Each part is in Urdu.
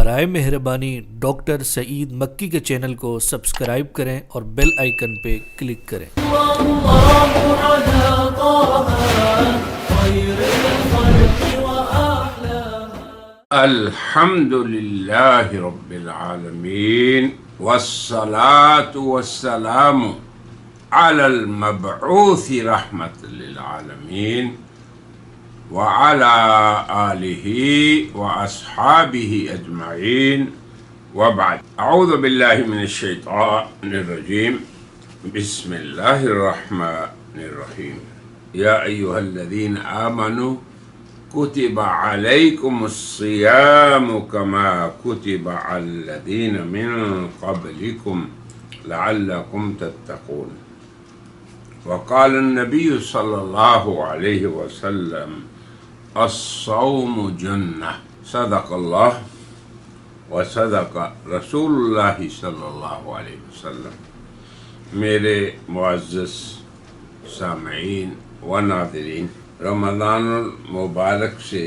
برائے مہربانی ڈاکٹر سعید مکی کے چینل کو سبسکرائب کریں اور بیل آئیکن پہ کلک کریں۔ الحمد للہ رب العالمین والصلاة والسلام علی المبعوث رحمت للعالمین وعلى آلہ واصحابہ اجمعین وبعد۔ اعوذ باللہ من الشیطان الرجیم، بسم اللہ الرحمن الرحیم۔ یا ایہا الذین آمنوا کتب علیکم الصیام کما کتب علی الذین من قبلکم لعلکم تتقون۔ وقال النبی صلی اللہ علیہ وسلم الصوم جنہ۔ صدق اللہ وصدق رسول اللہ صلی اللہ علیہ وسلم۔ میرے معزز سامعین و ناظرین، رمضان المبارک سے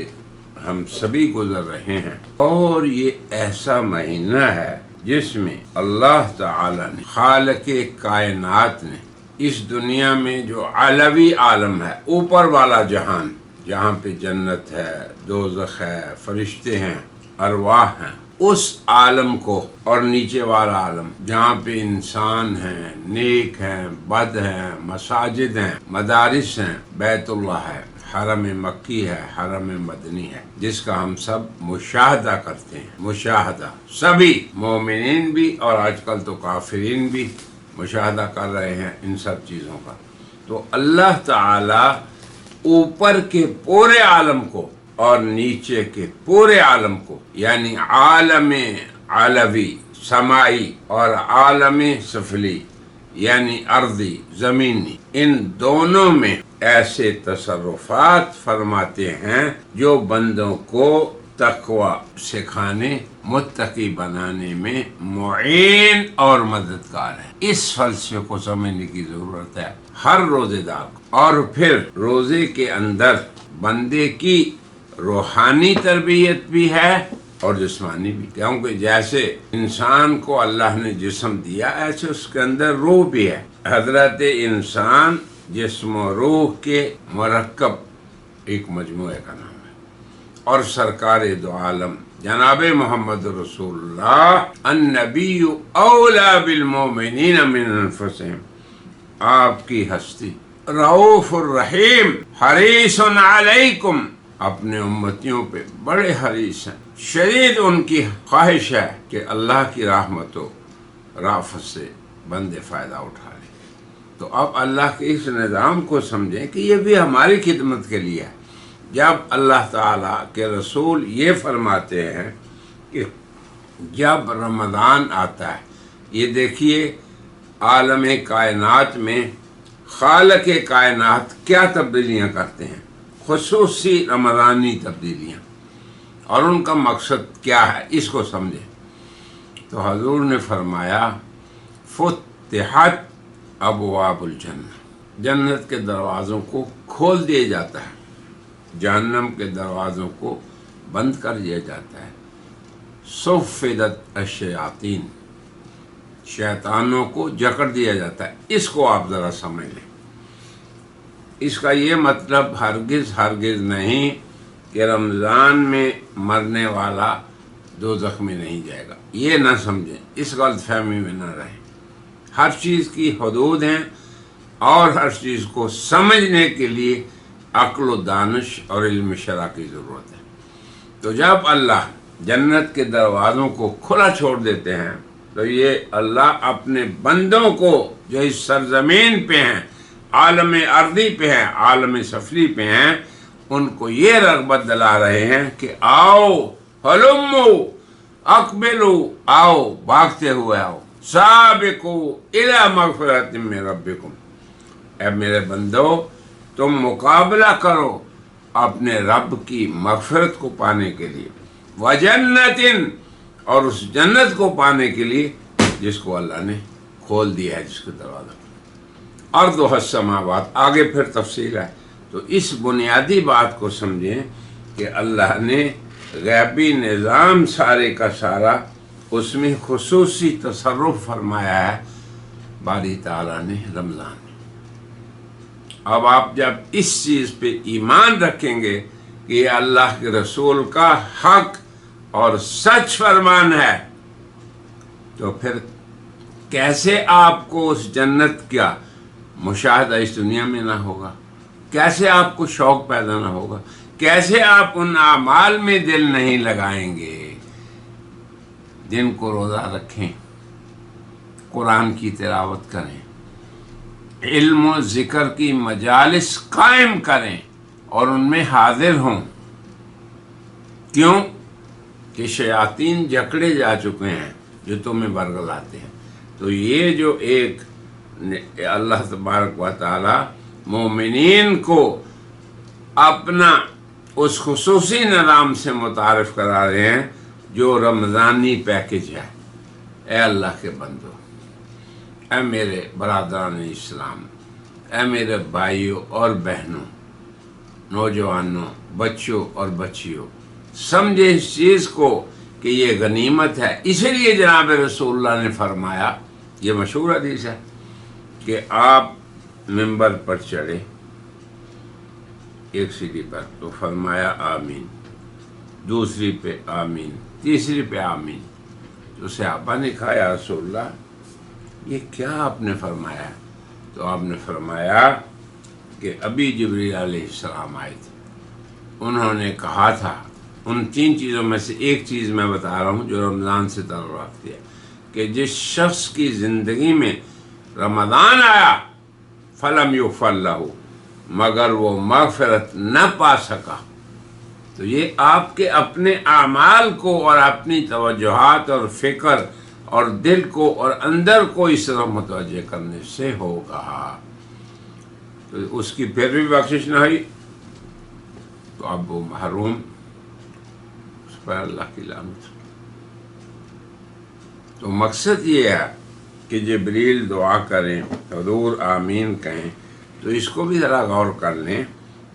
ہم سبھی گزر رہے ہیں، اور یہ ایسا مہینہ ہے جس میں اللہ تعالی نے، خالق کائنات نے، اس دنیا میں جو علوی عالم ہے، اوپر والا جہان، جہاں پہ جنت ہے، دوزخ ہے، فرشتے ہیں، ارواح ہیں، اس عالم کو، اور نیچے والا عالم جہاں پہ انسان ہیں، نیک ہیں، بد ہیں، مساجد ہیں، مدارس ہیں، بیت اللہ ہے، حرم مکی ہے، حرم مدنی ہے، جس کا ہم سب مشاہدہ کرتے ہیں۔ مشاہدہ سبھی مومنین بھی اور آج کل تو کافرین بھی مشاہدہ کر رہے ہیں ان سب چیزوں کا۔ تو اللہ تعالی اوپر کے پورے عالم کو اور نیچے کے پورے عالم کو، یعنی عالم علوی سمائی اور عالم سفلی یعنی ارضی زمینی، ان دونوں میں ایسے تصرفات فرماتے ہیں جو بندوں کو تقوی سکھانے، متقی بنانے میں معین اور مددگار ہے۔ اس فلسفے کو سمجھنے کی ضرورت ہے ہر روزے دار کو، اور پھر روزے کے اندر بندے کی روحانی تربیت بھی ہے اور جسمانی بھی، کیونکہ جیسے انسان کو اللہ نے جسم دیا، ایسے اس کے اندر روح بھی ہے۔ حضرت انسان جسم و روح کے مرکب ایک مجموعے کا نام ہے، اور سرکار دو عالم جناب محمد رسول اللہ النبی اولا بالمومنین من انفسہم، آپ کی ہستی رؤوف الرحیم حریص علیکم، اپنے امتیوں پہ بڑے حریص ہیں، شدید ان کی خواہش ہے کہ اللہ کی رحمت و رافت سے بندے فائدہ اٹھا لیں۔ تو اب اللہ کے اس نظام کو سمجھیں کہ یہ بھی ہماری خدمت کے لیے ہے۔ جب اللہ تعالیٰ کے رسول یہ فرماتے ہیں کہ جب رمضان آتا ہے، یہ دیکھیے عالم کائنات میں خالق کائنات کیا تبدیلیاں کرتے ہیں، خصوصی رمضانی تبدیلیاں، اور ان کا مقصد کیا ہے، اس کو سمجھیں۔ تو حضور نے فرمایا فتحت ابواب الجنہ، جنت کے دروازوں کو کھول دیا جاتا ہے، جہنم کے دروازوں کو بند کر دیا جاتا ہے۔ صفدت الشیاطین، شیطانوں کو جکڑ دیا جاتا ہے۔ اس کو آپ ذرا سمجھ لیں۔ اس کا یہ مطلب ہرگز نہیں کہ رمضان میں مرنے والا دوزخ میں نہیں جائے گا، یہ نہ سمجھیں، اس غلط فہمی میں نہ رہیں۔ ہر چیز کی حدود ہیں، اور ہر چیز کو سمجھنے کے لیے عقل و دانش اور علم شرع کی ضرورت ہے۔ تو جب اللہ جنت کے دروازوں کو کھلا چھوڑ دیتے ہیں، تو یہ اللہ اپنے بندوں کو جو اس سرزمین پہ ہیں، عالم ارضی پہ ہیں، عالم سفلی پہ ہیں، ان کو یہ رغبت دلا رہے ہیں کہ آؤ، ہلمو اقبلو، آؤ، بھاگتے ہوئے آؤ، سابقو الی مغفرۃ من ربکم، اے میرے بندو تم مقابلہ کرو اپنے رب کی مغفرت کو پانے کے لیے، وجنت، اور اس جنت کو پانے کے لیے جس کو اللہ نے کھول دیا ہے، جس کے دروازہ ارض السماوات، آگے پھر تفصیل ہے۔ تو اس بنیادی بات کو سمجھیں کہ اللہ نے غیبی نظام سارے کا سارا اس میں خصوصی تصرف فرمایا ہے باری تعالیٰ نے رمضان میں۔ اب آپ جب اس چیز پہ ایمان رکھیں گے کہ یہ اللہ کے رسول کا حق اور سچ فرمان ہے، تو پھر کیسے آپ کو اس جنت کا مشاہدہ اس دنیا میں نہ ہوگا؟ کیسے آپ کو شوق پیدا نہ ہوگا؟ کیسے آپ ان اعمال میں دل نہیں لگائیں گے جن کو روزہ رکھیں، قرآن کی تلاوت کریں، علم و ذکر کی مجالس قائم کریں اور ان میں حاضر ہوں؟ کیوں کہ شیاطین جکڑے جا چکے ہیں جو تمہیں برگلاتے ہیں۔ تو یہ جو ایک اللہ تبارک و تعالی مومنین کو اپنا اس خصوصی نظام سے متعارف کرا رہے ہیں جو رمضانی پیکج ہے۔ اے اللہ کے بندو، اے میرے برادران اسلام، اے میرے بھائیوں اور بہنوں، نوجوانوں، بچوں اور بچیوں، سمجھے اس چیز کو کہ یہ غنیمت ہے۔ اسی لیے جناب رسول اللہ نے فرمایا، یہ مشہور حدیث ہے کہ آپ ممبر پر چڑھے ایک سیڑھی پر تو فرمایا آمین، دوسری پہ آمین، تیسری پہ آمین۔ تو صحابہ نے کہا یا رسول اللہ یہ کیا آپ نے فرمایا؟ تو آپ نے فرمایا کہ ابھی جبریل علیہ السلام آئے تھے، انہوں نے کہا تھا، ان 3 چیزوں میں سے ایک چیز میں بتا رہا ہوں جو رمضان سے تعلق رکھتی ہے، کہ جس شخص کی زندگی میں رمضان آیا فلم یغفر لہ، مگر وہ مغفرت نہ پا سکا، تو یہ آپ کے اپنے اعمال کو اور اپنی توجہات اور فکر اور دل کو اور اندر کو اس طرح متوجہ کرنے سے ہوگا، تو اس کی پھر بھی بخشش نہ ہوئی تو اب وہ محروم، اس پر اللہ کی لعنت۔ تو مقصد یہ ہے کہ جبریل دعا کریں، حضور آمین کہیں، تو اس کو بھی ذرا غور کر لیں۔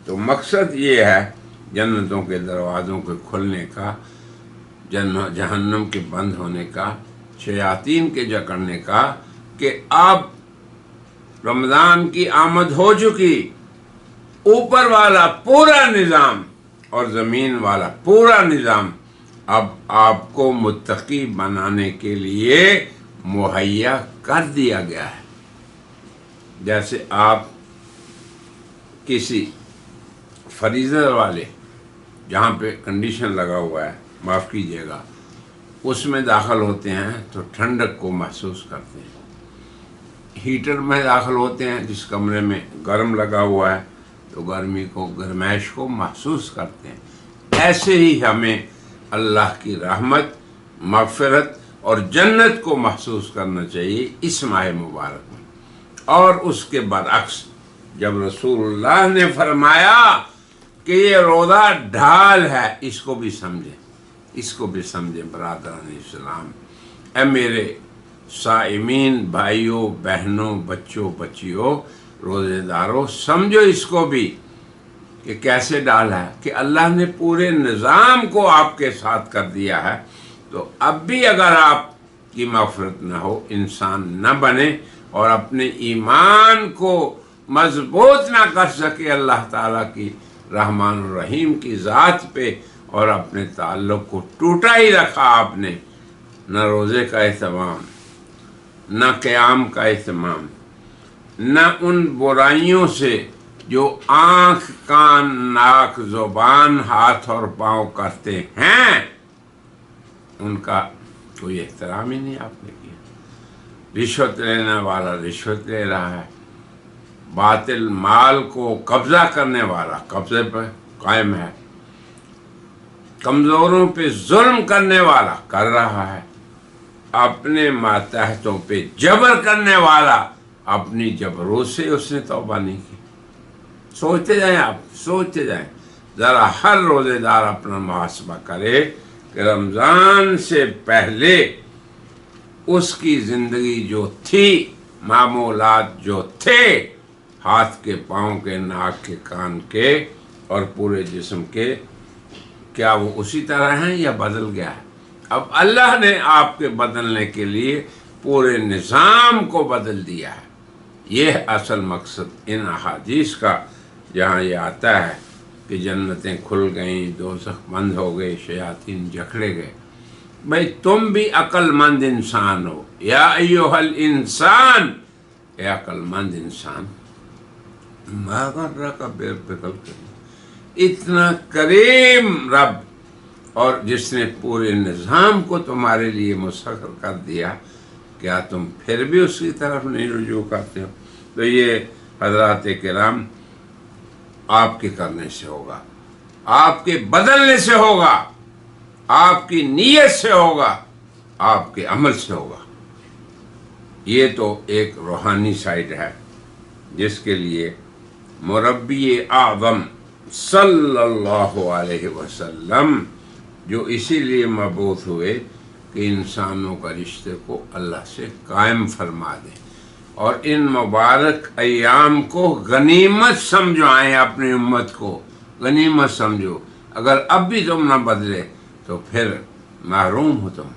تو مقصد یہ ہے جنتوں کے دروازوں کے کھلنے کا، جہنم کے بند ہونے کا، شیاطین کے جکڑنے کا، کہ اب رمضان کی آمد ہو چکی، اوپر والا پورا نظام اور زمین والا پورا نظام اب آپ کو متقی بنانے کے لیے مہیا کر دیا گیا ہے۔ جیسے آپ کسی فریزر والے جہاں پہ کنڈیشن لگا ہوا ہے، معاف کیجیے گا، اس میں داخل ہوتے ہیں تو ٹھنڈک کو محسوس کرتے ہیں، ہیٹر میں داخل ہوتے ہیں جس کمرے میں گرم لگا ہوا ہے تو گرمی کو، گرمائش کو محسوس کرتے ہیں۔ ایسے ہی ہمیں اللہ کی رحمت، مغفرت اور جنت کو محسوس کرنا چاہیے اس ماہ مبارک میں۔ اور اس کے برعکس جب رسول اللہ نے فرمایا کہ یہ روزہ ڈھال ہے، اس کو بھی سمجھیں، اس کو بھی سمجھیں برادران اسلام۔ اے میرے صائمین بھائیوں، بہنوں، بچوں، بچیوں، روزے داروں، سمجھو اس کو بھی کہ کیسے ڈال ہے، کہ اللہ نے پورے نظام کو آپ کے ساتھ کر دیا ہے۔ تو اب بھی اگر آپ کی مغفرت نہ ہو، انسان نہ بنے اور اپنے ایمان کو مضبوط نہ کر سکے اللہ تعالیٰ کی رحمان الرحیم کی ذات پہ، اور اپنے تعلق کو ٹوٹا ہی رکھا آپ نے، نہ روزے کا اہتمام، نہ قیام کا اہتمام، نہ ان برائیوں سے جو آنکھ، کان، ناک، زبان، ہاتھ اور پاؤں کرتے ہیں، ان کا کوئی احترام ہی نہیں آپ نے کیا۔ رشوت لینے والا رشوت لے رہا ہے، باطل مال کو قبضہ کرنے والا قبضے پر قائم ہے، کمزوروں پہ ظلم کرنے والا کر رہا ہے، اپنے ماتحتوں پہ جبر کرنے والا اپنی جبروت سے اس نے توبہ نہیں کی۔ سوچتے جائیں، آپ سوچتے جائیں، ذرا ہر روزے دار اپنا محاسبہ کرے کہ رمضان سے پہلے اس کی زندگی جو تھی، معمولات جو تھے، ہاتھ کے، پاؤں کے، ناک کے، کان کے اور پورے جسم کے، کیا وہ اسی طرح ہیں یا بدل گیا ہے؟ اب اللہ نے آپ کے بدلنے کے لیے پورے نظام کو بدل دیا ہے. یہ اصل مقصد ان احادیث کا، جہاں یہ آتا ہے کہ جنتیں کھل گئیں، دوزخ بند ہو گئے، شیاطین جکڑے گئے. بھائی تم بھی عقل مند انسان ہو. یا ایھا الانسان، اے عقل مند انسان، ما غرک بربک الکریم، اتنا کریم رب، اور جس نے پورے نظام کو تمہارے لیے مسخر کر دیا، کیا تم پھر بھی اس کی طرف نہیں رجوع کرتے ہو؟ تو یہ حضرات کرام آپ کے کرنے سے ہوگا، آپ کے بدلنے سے ہوگا، آپ کی نیت سے ہوگا، آپ کے عمل سے ہوگا. یہ تو ایک روحانی سائیڈ ہے جس کے لیے مربی اعظم صلی اللہ علیہ وسلم، جو اسی لیے مبعوث ہوئے کہ انسانوں کا رشتے کو اللہ سے قائم فرما دیں اور ان مبارک ایام کو غنیمت سمجھائیں. اپنی امت کو غنیمت سمجھو. اگر اب بھی تم نہ بدلے تو پھر محروم ہو تم.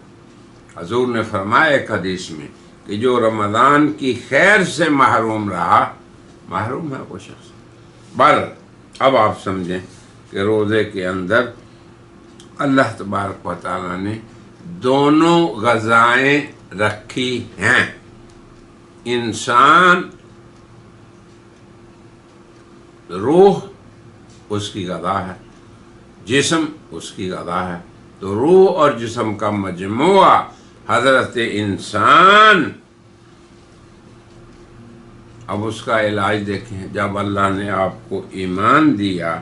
حضور نے فرمایا ایک حدیث میں کہ جو رمضان کی خیر سے محروم رہا، محروم ہے وہ شخص. اب آپ سمجھیں کہ روزے کے اندر اللہ تبارک و تعالیٰ نے دونوں غذائیں رکھی ہیں. انسان روح اس کی غذا ہے، جسم اس کی غذا ہے. تو روح اور جسم کا مجموعہ حضرت انسان. اب اس کا علاج دیکھیں. جب اللہ نے آپ کو ایمان دیا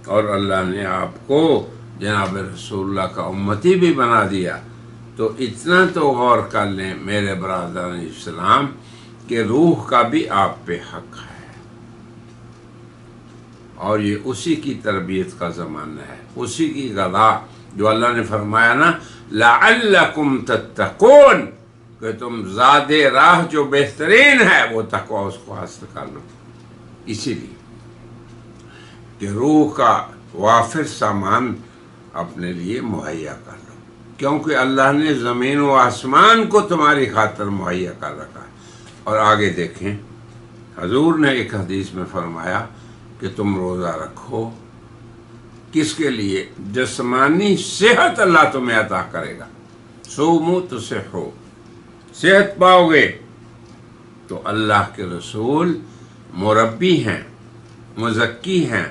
اور اللہ نے آپ کو جناب رسول اللہ کا امتی بھی بنا دیا، تو اتنا تو غور کر لیں میرے برادران اسلام کہ روح کا بھی آپ پہ حق ہے، اور یہ اسی کی تربیت کا زمانہ ہے، اسی کی غذا. جو اللہ نے فرمایا نا لعلکم تتقون، کہ تم زاد راہ جو بہترین ہے وہ تقوی اس کو حاصل کر لو. اسی لیے کہ روح کا وافر سامان اپنے لیے مہیا کر لو، کیونکہ اللہ نے زمین و آسمان کو تمہاری خاطر مہیا کر رکھا ہے. اور آگے دیکھیں، حضور نے ایک حدیث میں فرمایا کہ تم روزہ رکھو. کس کے لیے؟ جسمانی صحت اللہ تمہیں عطا کرے گا. صوموا تصحوا، صحت پاؤ گے. تو اللہ کے رسول مربی ہیں، مزکی ہیں،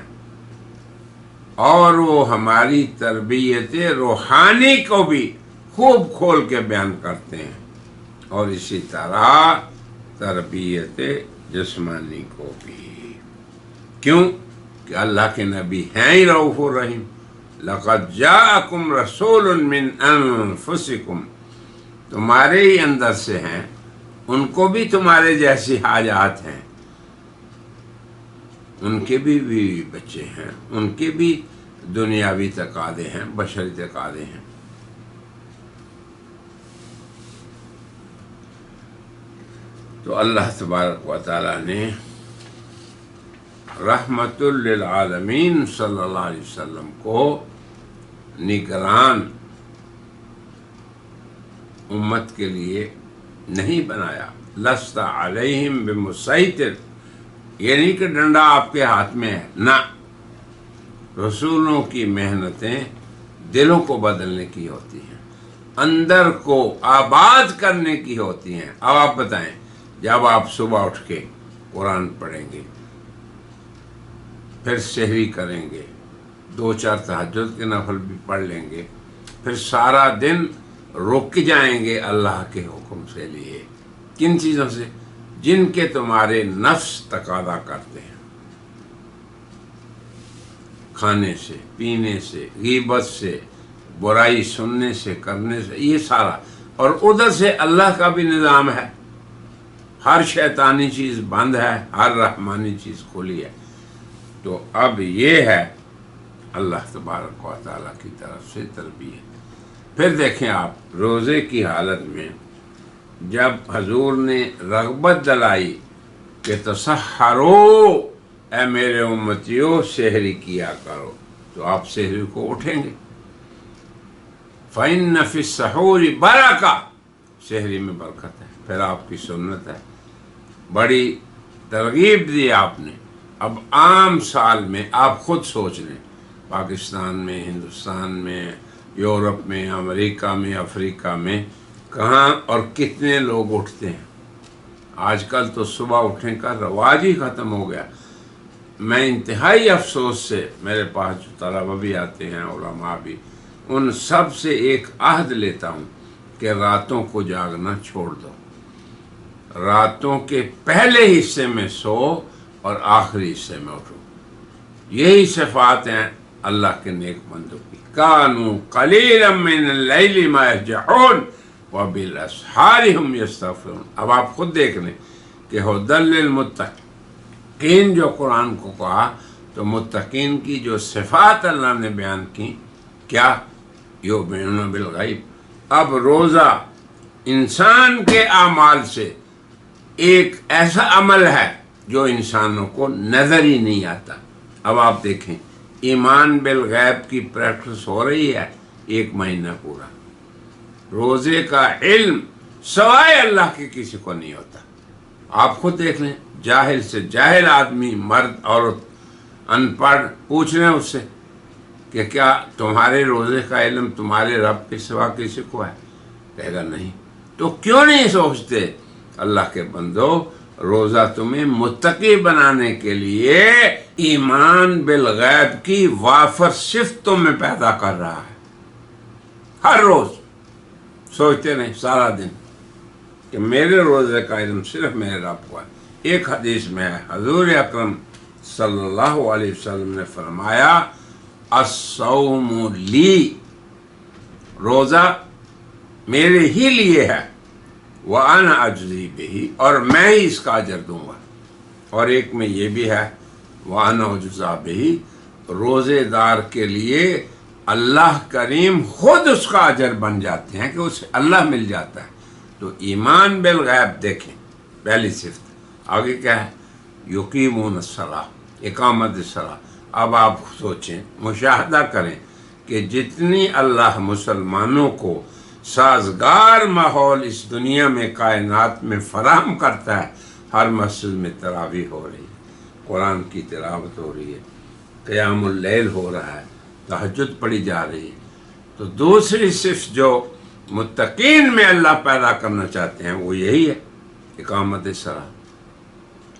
اور وہ ہماری تربیت روحانی کو بھی خوب کھول کے بیان کرتے ہیں، اور اسی طرح تربیت جسمانی کو بھی. کیوں؟ کہ اللہ کے نبی ہیں ہی رؤوف الرحیم. لقد جاءکم رسول من انفسکم، تمہارے ہی اندر سے ہیں، ان کو بھی تمہارے جیسی حاجات ہیں، ان کے بھی بچے ہیں، ان کے بھی دنیاوی تقاضے ہیں، بشری تقاضے ہیں. تو اللہ تبارک و تعالیٰ نے رحمت للعالمین صلی اللہ علیہ وسلم کو نگران امت کے لیے نہیں بنایا. لست علیہم بمسیطر، یہ نہیں کہ ڈنڈا آپ کے ہاتھ میں ہے، نہ. رسولوں کی محنتیں دلوں کو بدلنے کی ہوتی ہیں، اندر کو آباد کرنے کی ہوتی ہیں. اب آپ بتائیں، جب آپ صبح اٹھ کے قرآن پڑھیں گے، پھر سحری کریں گے، 2-4 تہجد کے نفل بھی پڑھ لیں گے، پھر سارا دن رک جائیں گے اللہ کے حکم سے لیے. کن چیزوں سے؟ جن کے تمہارے نفس تقاضا کرتے ہیں، کھانے سے، پینے سے، غیبت سے، برائی سننے سے، کرنے سے، یہ سارا. اور ادھر سے اللہ کا بھی نظام ہے، ہر شیطانی چیز بند ہے، ہر رحمانی چیز کھلی ہے. تو اب یہ ہے اللہ تبارک و تعالیٰ کی طرف سے تربیت. پھر دیکھیں آپ، روزے کی حالت میں جب حضور نے رغبت دلائی کہ تسحرو، اے میرے امتیوں سحری کیا کرو، تو آپ سحری کو اٹھیں گے۔ فَإِنَّ فِي السَّحُورِ بَرَکَۃ، سحری میں برکت ہے۔ پھر آپ کی سنت ہے، بڑی ترغیب دی آپ نے۔ اب عام سال میں آپ خود سوچ لیں، پاکستان میں، ہندوستان میں، یورپ میں، امریکہ میں، افریقہ میں کہاں اور کتنے لوگ اٹھتے ہیں۔ آج کل تو صبح اٹھنے کا رواج ہی ختم ہو گیا۔ میں انتہائی افسوس سے، میرے پاس جو طلبہ بھی آتے ہیں، علماء بھی، ان سب سے ایک عہد لیتا ہوں کہ راتوں کو جاگنا چھوڑ دو، راتوں کے پہلے حصے میں سو اور آخری حصے میں اٹھو۔ یہی صفات ہیں اللہ کے نیک بندوں کی۔ کانوا قلیلا من اللیل ما یہجعون وبالاسحار هم یستغفرون۔ اب آپ خود دیکھ لیں کہ ھدی للمتقین جو قرآن کو کہا، تو متقین کی جو صفات اللہ نے بیان کی، کیا؟ یؤمنون بالغیب۔ اب روزہ انسان کے اعمال سے ایک ایسا عمل ہے جو انسانوں کو نظر ہی نہیں آتا۔ اب آپ دیکھیں، ایمان بالغیب کی پریکٹس ہو رہی ہے 1 مہینہ پورا۔ روزے کا علم سوائے اللہ کے کسی کو نہیں ہوتا۔ آپ خود دیکھ لیں، جاہل سے جاہل آدمی، مرد عورت، ان پڑھ، پوچھ رہے ہیں اس سے کہ کیا تمہارے روزے کا علم تمہارے رب کے سوا کسی کو ہے؟ کہے گا نہیں۔ تو کیوں نہیں سوچتے اللہ کے بندو، روزہ تمہیں متقی بنانے کے لیے ایمان بالغیب کی وافر صفت تمہیں پیدا کر رہا ہے۔ ہر روز سوچتے رہیں سارا دن کہ میرے روزے کا علم صرف میرے رب کو ہے۔ ایک حدیث میں ہے، حضور اکرم صلی اللہ علیہ وسلم نے فرمایا، الصوم لی، روزہ میرے ہی لیے ہے، وَأَنَا أَجْزِي بِهِ، اور میں ہی اس کا اجر دوں گا۔ اور ایک میں یہ بھی ہے، وَأَنَا أُجْزَىٰ بِهِ، روزے دار کے لیے اللہ کریم خود اس کا اجر بن جاتے ہیں کہ اسے اللہ مل جاتا ہے۔ تو ایمان بالغیب دیکھیں، پہلی صفت۔ آگے کیا ہے؟ یقیمون الصلاۃ، اقامت الصلاۃ۔ اب آپ سوچیں، مشاہدہ کریں کہ جتنی اللہ مسلمانوں کو سازگار ماحول اس دنیا میں، کائنات میں فراہم کرتا ہے، ہر مسجد میں تراویح ہو رہی ہے، قرآن کی تلاوت ہو رہی ہے، قیام اللیل ہو رہا ہے، تہجد پڑھی جا رہی ہے۔ تو دوسری صفت جو متقین میں اللہ پیدا کرنا چاہتے ہیں وہ یہی ہے، اقامت صلاۃ۔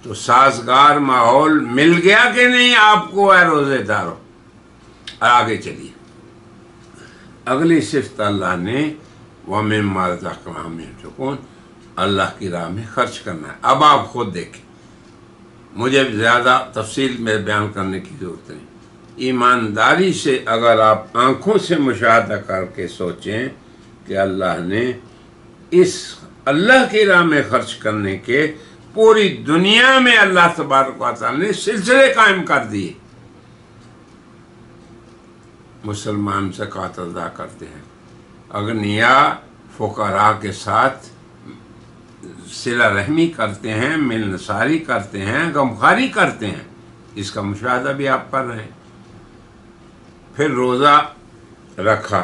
تو سازگار ماحول مل گیا کہ نہیں آپ کو اے روزے دارو؟ آگے چلیے، اگلی صفت اللہ نے وَمِمَّا رَزَقْنَاهُمْ يُنْفِقُونَ، اللہ کی راہ میں خرچ کرنا ہے۔ اب آپ خود دیکھیں، مجھے زیادہ تفصیل میں بیان کرنے کی ضرورت نہیں۔ ایمانداری سے اگر آپ آنکھوں سے مشاہدہ کر کے سوچیں کہ اللہ نے اس اللہ کی راہ میں خرچ کرنے کے پوری دنیا میں اللہ تبارک و تعالی نے سلسلے قائم کر دیے۔ مسلمان زکوٰۃ ادا کرتے ہیں، اغنیا فقراء کے ساتھ صلہ رحمی کرتے ہیں، ملنساری کرتے ہیں، غمخواری کرتے ہیں، اس کا مشاہدہ بھی آپ کر رہے ہیں۔ پھر روزہ رکھا،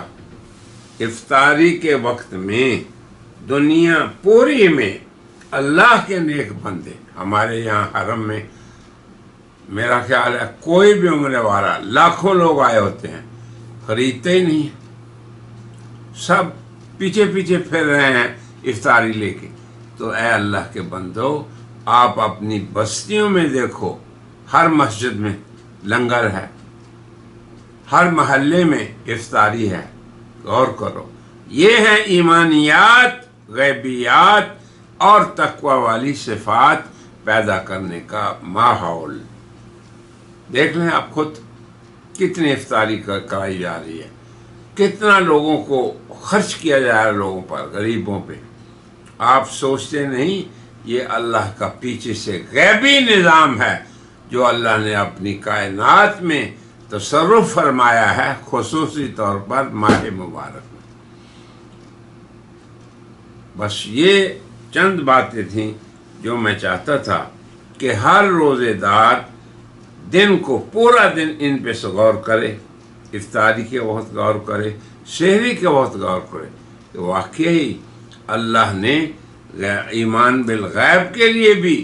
افطاری کے وقت میں دنیا پوری میں اللہ کے نیک بندے، ہمارے یہاں حرم میں میرا خیال ہے کوئی بھی عمرے والا، لاکھوں لوگ آئے ہوتے ہیں، خریدتے ہی نہیں، سب پیچھے پیچھے پھر رہے ہیں افطاری لے کے۔ تو اے اللہ کے بندو، آپ اپنی بستیوں میں دیکھو، ہر مسجد میں لنگر ہے، ہر محلے میں افطاری ہے، غور کرو۔ یہ ہیں ایمانیات، غیبیات اور تقوی والی صفات پیدا کرنے کا ماحول۔ دیکھ لیں آپ خود، کتنی افطاری کرائی جا رہی ہے، کتنا لوگوں کو خرچ کیا جا رہا ہے، لوگوں پر، غریبوں پہ۔ آپ سوچتے نہیں یہ اللہ کا پیچھے سے غیبی نظام ہے جو اللہ نے اپنی کائنات میں تصرف فرمایا ہے، خصوصی طور پر ماہ مبارک میں۔ بس یہ چند باتیں تھیں جو میں چاہتا تھا کہ ہر روزے دار دن کو، پورا دن ان پہ غور کرے افطاری کے وقت غور کرے، سحری کے وقت غور کرے کہ واقعی اللہ نے ایمان بالغیب کے لیے بھی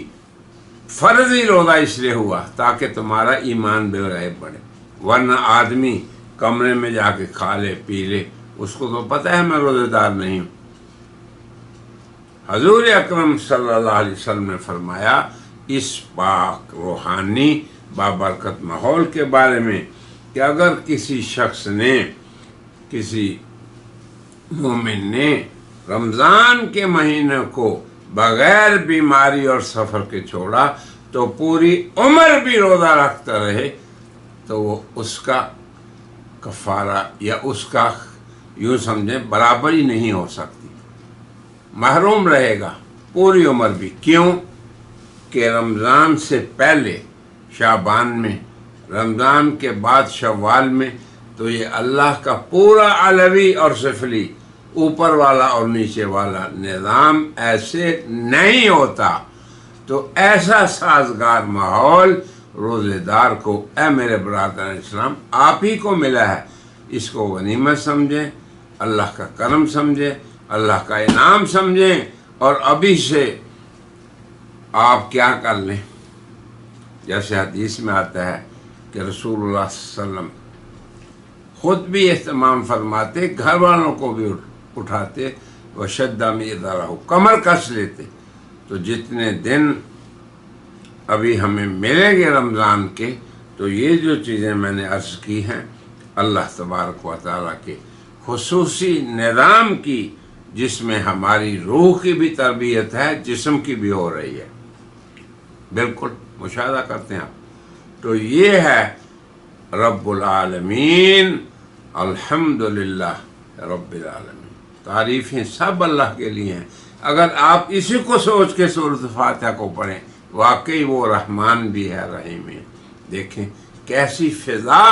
فرضی روزہ اس لیے ہوا تاکہ تمہارا ایمان بالغیب بڑھے، ورنہ آدمی کمرے میں جا کے کھا لے پی لے، اس کو تو پتہ ہے میں روزے دار نہیں ہوں۔ حضور اکرم صلی اللہ علیہ وسلم نے فرمایا اس پاک روحانی بابرکت ماحول کے بارے میں کہ اگر کسی شخص نے، کسی مومن نے رمضان کے مہینے کو بغیر بیماری اور سفر کے چھوڑا تو پوری عمر بھی روزہ رکھتا رہے تو وہ اس کا کفارہ یا اس کا یوں سمجھیں برابری نہیں ہو سکتی، محروم رہے گا پوری عمر بھی۔ کیوں کہ رمضان سے پہلے شعبان میں، رمضان کے بعد شوال میں، تو یہ اللہ کا پورا علوی اور سفلی، اوپر والا اور نیچے والا نظام ایسے نہیں ہوتا، تو ایسا سازگار ماحول روزے دار کو، اے میرے برادر اسلام، آپ ہی کو ملا ہے، اس کو غنیمت سمجھیں، اللہ کا کرم سمجھیں، اللہ کا انعام سمجھیں، اور ابھی سے آپ کیا کر لیں، جیسے حدیث میں آتا ہے کہ رسول اللہ صلی اللہ علیہ وسلم خود بھی اہتمام فرماتے، گھر والوں کو بھی اٹھاتے، وشدہ میزارہ، کمر کس لیتے۔ تو جتنے دن ابھی ہمیں ملیں گے رمضان کے، تو یہ جو چیزیں میں نے عرض کی ہیں اللہ تبارک و تعالیٰ کے خصوصی نظام کی، جس میں ہماری روح کی بھی تربیت ہے، جسم کی بھی ہو رہی ہے، بالکل مشاہدہ کرتے ہیں آپ۔ تو یہ ہے رب العالمین، الحمدللہ رب العالمین، تعریفیں سب اللہ کے لیے ہیں۔ اگر آپ اسی کو سوچ کے سورۃ فاتحہ کو پڑھیں، واقعی وہ رحمان بھی ہے، رحیم ہے۔ دیکھیں کیسی فضا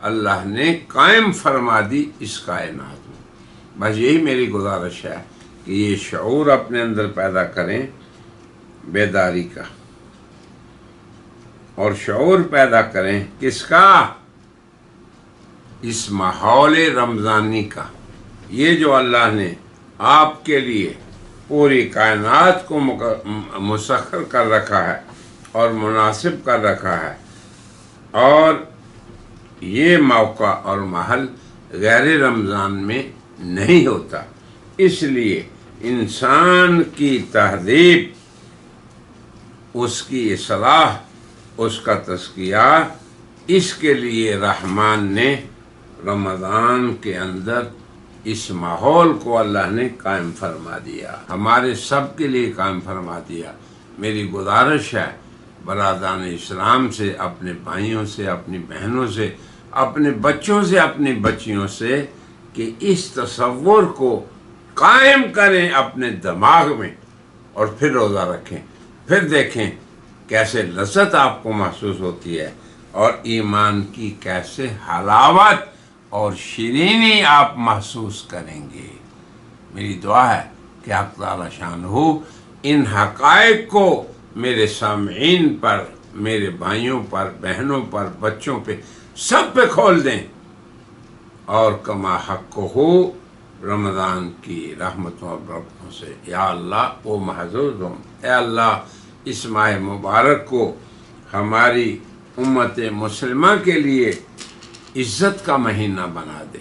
اللہ نے قائم فرما دی اس کائنات میں۔ بس یہی میری گزارش ہے کہ یہ شعور اپنے اندر پیدا کریں بیداری کا، اور شعور پیدا کریں کس کا؟ اس ماحول رمضانی کا۔ یہ جو اللہ نے آپ کے لیے پوری کائنات کو مسخر کر رکھا ہے اور مناسب کر رکھا ہے، اور یہ موقع اور محل غیر رمضان میں نہیں ہوتا، اس لیے انسان کی تہذیب، اس کی اصلاح، اس کا تزکیہ، اس کے لیے رحمان نے رمضان کے اندر اس ماحول کو اللہ نے قائم فرما دیا، ہمارے سب کے لیے قائم فرما دیا۔ میری گزارش ہے برادران اسلام سے، اپنے بھائیوں سے، اپنی بہنوں سے، اپنے بچوں سے، اپنی بچیوں سے، کہ اس تصور کو قائم کریں اپنے دماغ میں، اور پھر روزہ رکھیں، پھر دیکھیں کیسے لذت آپ کو محسوس ہوتی ہے، اور ایمان کی کیسے حلاوت اور شیرینی آپ محسوس کریں گے۔ میری دعا ہے کہ حق تعالی شانہ ان حقائق کو میرے سامعین پر، میرے بھائیوں پر، بہنوں پر، بچوں پہ، سب پہ کھول دیں، اور کما حق کو ہو رمضان کی رحمتوں اور برکتوں سے یا اللہ وہ محظوظ ہوں۔ اے اللہ اس ماہ مبارک کو ہماری امت مسلمہ کے لیے عزت کا مہینہ بنا دے،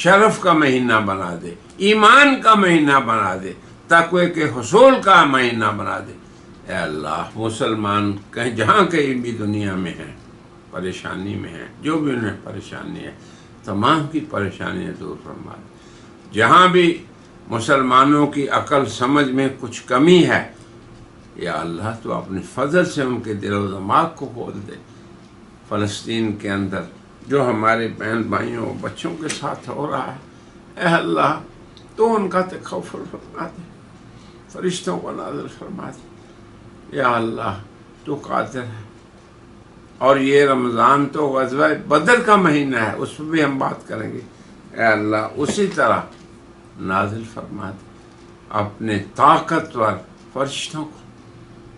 شرف کا مہینہ بنا دے، ایمان کا مہینہ بنا دے، تقوی کے حصول کا مہینہ بنا دے۔ اے اللہ مسلمان کہیں جہاں کہیں بھی دنیا میں ہیں، پریشانی میں ہیں، جو بھی انہیں پریشانی ہے تمام کی پریشانیاں دور فرما دے۔ جہاں بھی مسلمانوں کی عقل سمجھ میں کچھ کمی ہے، یا اللہ تو اپنے فضل سے ان کے دل و دماغ کو کھول دے۔ فلسطین کے اندر جو ہمارے بہن بھائیوں بچوں کے ساتھ ہو رہا ہے، اے اللہ تو ان کا تکفل فرما دے، فرشتوں کو نازل فرما دے۔ یا اللہ تو قادر ہے۔ اور یہ رمضان تو غزوہ بدر کا مہینہ ہے، اس میں بھی ہم بات کریں گے۔ اے اللہ اسی طرح نازل فرما دے اپنے طاقتور فرشتوں کو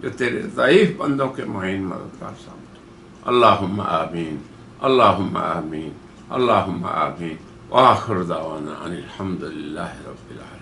جو تیرے ضعیف بندوں کے معین مددگار سامنے۔ اللہم آمین، اللہم آمین، اللهم آمین وآخر دعوانا ان الحمد للہ رب العالمین.